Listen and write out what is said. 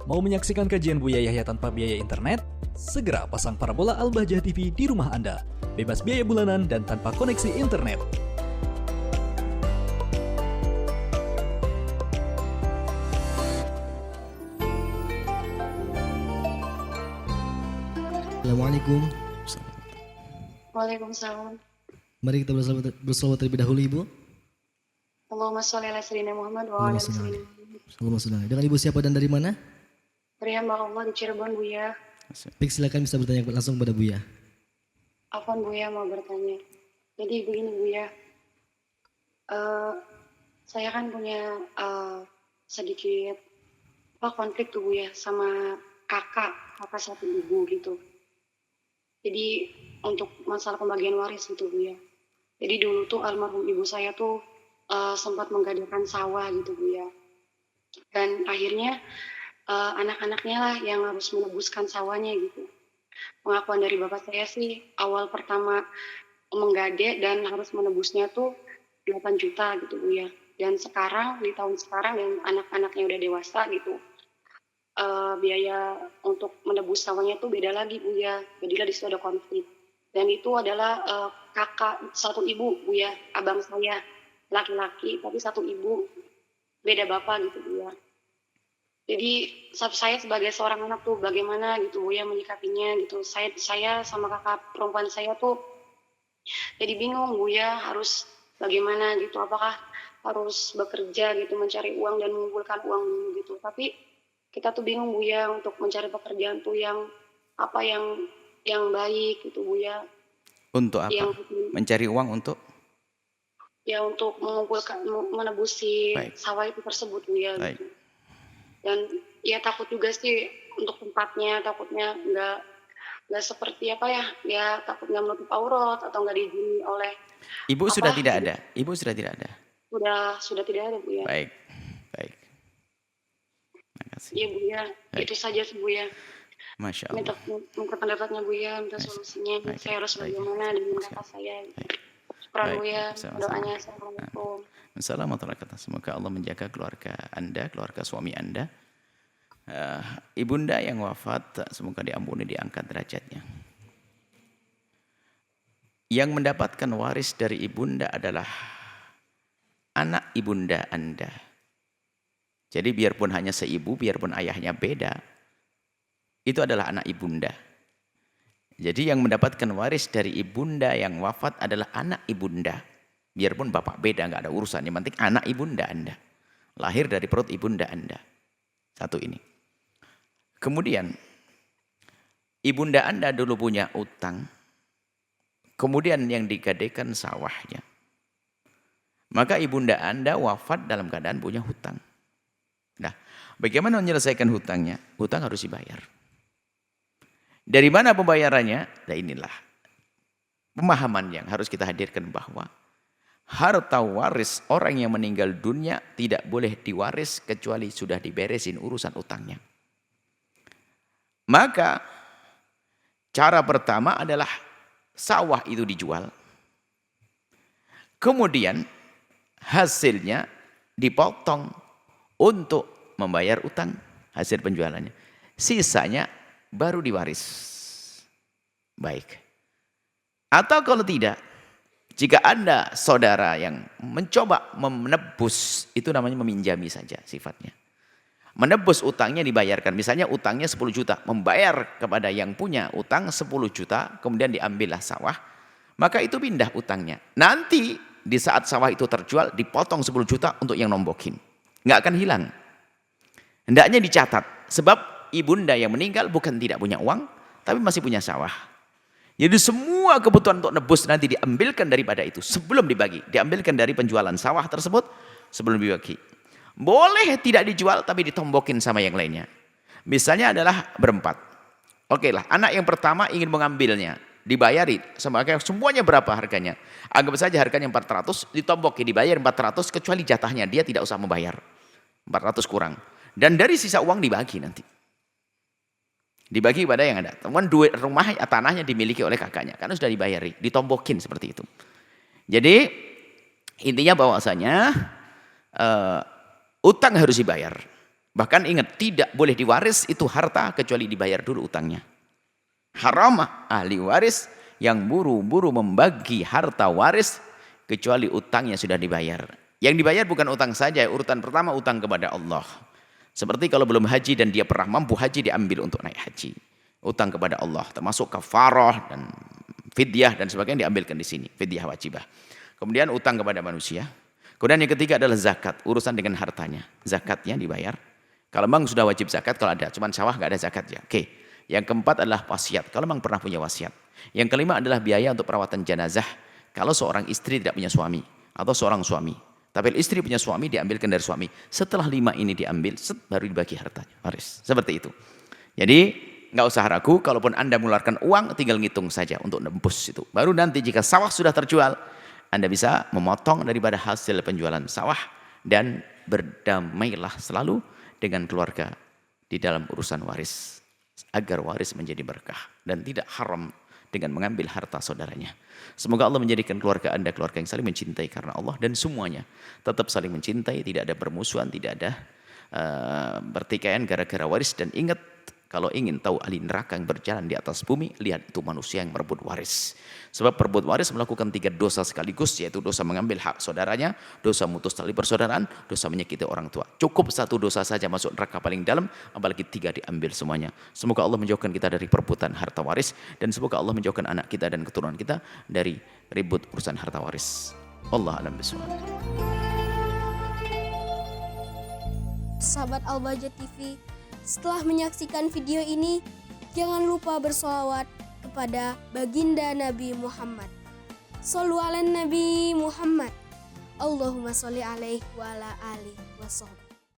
Mau menyaksikan kajian Buya Yahya tanpa biaya internet? Segera pasang parabola Al-Bahjah TV di rumah Anda. Bebas biaya bulanan dan tanpa koneksi internet. Assalamualaikum. Waalaikumsalam. Mari kita berselawat terlebih dahulu, Ibu. Allahumma sholli ala sayyidina Muhammad wa ala ali sayyidina Muhammad. Dengan Ibu siapa dan dari mana? Dari hamba Allah di Cirebon, Buya. Baik, silakan bisa bertanya langsung pada Buya. Afwan, Buya mau bertanya. Jadi begini, Buya. Saya kan punya sedikit konflik tuh, Buya, sama kakak satu ibu gitu. Jadi untuk masalah pembagian waris gitu, Buya. Jadi dulu tuh almarhum ibu saya tuh sempat menggadaikan sawah gitu, Buya. Dan akhirnya anak-anaknya lah yang harus menebuskan sawahnya gitu. Pengakuan dari bapak saya sih awal pertama menggade dan harus menebusnya tuh 8 juta gitu, Buya. Dan sekarang di tahun sekarang yang anak-anaknya udah dewasa gitu, biaya untuk menebus sawahnya tuh beda lagi, Buya. Jadilah di situ ada konflik. Dan itu adalah kakak satu ibu, Buya, abang saya laki-laki tapi satu ibu, beda bapak gitu, Buya. Jadi saya sebagai seorang anak tuh bagaimana gitu, Buya, menyikapinya gitu. Saya sama kakak perempuan saya tuh jadi bingung, Buya, harus bagaimana gitu. Apakah harus bekerja gitu, mencari uang dan mengumpulkan uang dulu gitu. Tapi kita tuh bingung, Buya, untuk mencari pekerjaan tuh yang baik gitu, Buya. Untuk apa? Mencari uang untuk? Ya untuk mengumpulkan, menebusi Baik. sawah itu tersebut, Buya. Baik. Gitu. Dan ya takut juga sih untuk tempatnya, takutnya nggak seperti ya takut nggak menutup aurat atau nggak diizini oleh. Ibu sudah tidak ada. Ibu sudah tidak ada. Sudah tidak ada, Buya. Baik. Terima kasih. Iya, Buya. Baik. Itu saja sih, Buya. Masya Minta Allah. pendapatnya, Buya, minta Baik. solusinya. Baik. Saya harus Baik. bagaimana dengan Siap. kakak saya. Baik. Syukran, Baik. Buya. Sama-sama. Doanya. Assalamualaikum. Assalamualaikum. Semoga Allah menjaga keluarga Anda, keluarga suami Anda. Ibunda yang wafat, semoga diampuni, diangkat derajatnya. Yang mendapatkan waris dari ibunda adalah anak ibunda Anda. Jadi biarpun hanya seibu, biarpun ayahnya beda, itu adalah anak ibunda. Jadi yang mendapatkan waris dari ibunda yang wafat adalah anak ibunda. Biarpun bapak beda, nggak ada urusan. Yang penting anak ibunda Anda. Lahir dari perut ibunda Anda. Satu ini. Kemudian, ibunda Anda dulu punya utang. Kemudian yang digadaikan sawahnya. Maka ibunda Anda wafat dalam keadaan punya hutang. Nah, bagaimana menyelesaikan hutangnya? Hutang harus dibayar. Dari mana pembayarannya? Nah, inilah pemahaman yang harus kita hadirkan bahwa harta waris orang yang meninggal dunia tidak boleh diwaris kecuali sudah diberesin urusan utangnya. Maka cara pertama adalah sawah itu dijual. Kemudian hasilnya dipotong untuk membayar utang hasil penjualannya. Sisanya baru diwaris. Baik. Atau kalau tidak, jika Anda saudara yang mencoba menebus, itu namanya meminjami saja sifatnya. Menebus utangnya dibayarkan. Misalnya utangnya 10 juta. Membayar kepada yang punya utang 10 juta. Kemudian diambillah sawah. Maka itu pindah utangnya. Nanti di saat sawah itu terjual dipotong 10 juta untuk yang nombokin. Nggak akan hilang. Hendaknya dicatat. Sebab ibunda yang meninggal bukan tidak punya uang. Tapi masih punya sawah. Jadi semua kebutuhan untuk nebus nanti diambilkan daripada itu. Sebelum dibagi. Diambilkan dari penjualan sawah tersebut. Sebelum dibagi. Boleh tidak dijual tapi ditombokin sama yang lainnya. Misalnya adalah berempat. Oke lah, anak yang pertama ingin mengambilnya. Dibayari, semuanya berapa harganya. Anggap saja harganya 400, ditombokin, dibayar 400 kecuali jatahnya. Dia tidak usah membayar. 400 kurang. Dan dari sisa uang dibagi nanti. Dibagi kepada yang ada. Temuan duit rumah, tanahnya dimiliki oleh kakaknya. Karena sudah dibayari, ditombokin seperti itu. Jadi intinya bahwasanya utang harus dibayar. Bahkan ingat, tidak boleh diwaris itu harta kecuali dibayar dulu utangnya. Haram ahli waris yang buru-buru membagi harta waris kecuali utangnya sudah dibayar. Yang dibayar bukan utang saja, urutan pertama utang kepada Allah. Seperti kalau belum haji dan dia pernah mampu haji, diambil untuk naik haji. Utang kepada Allah termasuk kafarah dan fidyah dan sebagainya diambilkan di sini, fidyah wajibah. Kemudian utang kepada manusia. Kemudian yang ketiga adalah zakat, urusan dengan hartanya. Zakatnya dibayar. Kalau memang sudah wajib zakat, kalau ada, cuman sawah nggak ada zakat ya. Oke. Yang keempat adalah wasiat, kalau memang pernah punya wasiat. Yang kelima adalah biaya untuk perawatan jenazah. Kalau seorang istri tidak punya suami atau seorang suami, tapi istri punya suami, diambilkan dari suami. Setelah 5 ini diambil, baru dibagi hartanya. Waris. Seperti itu. Jadi nggak usah ragu, kalaupun Anda mengeluarkan uang, tinggal ngitung saja untuk nembus itu. Baru nanti jika sawah sudah terjual, Anda bisa memotong daripada hasil penjualan sawah dan berdamailah selalu dengan keluarga di dalam urusan waris, agar waris menjadi berkah dan tidak haram dengan mengambil harta saudaranya. Semoga Allah menjadikan keluarga Anda keluarga yang saling mencintai karena Allah, dan semuanya tetap saling mencintai, tidak ada permusuhan, tidak ada pertikaian gara-gara waris. Dan ingat, kalau ingin tahu ahli neraka yang berjalan di atas bumi, lihat itu manusia yang merebut waris. Sebab perebut waris melakukan 3 dosa sekaligus, yaitu dosa mengambil hak saudaranya, dosa memutus tali persaudaraan, dosa menyakiti orang tua. Cukup 1 dosa saja masuk neraka paling dalam, apalagi 3 diambil semuanya. Semoga Allah menjauhkan kita dari perebutan harta waris, dan semoga Allah menjauhkan anak kita dan keturunan kita dari ribut urusan harta waris. Allah a'lam bishawab. Sahabat Al-Bahjah TV, setelah menyaksikan video ini, jangan lupa bersolawat kepada baginda Nabi Muhammad. Shollu ala Nabi Muhammad. Allahumma sholli alaihi wa ala alihi wa sahbihi.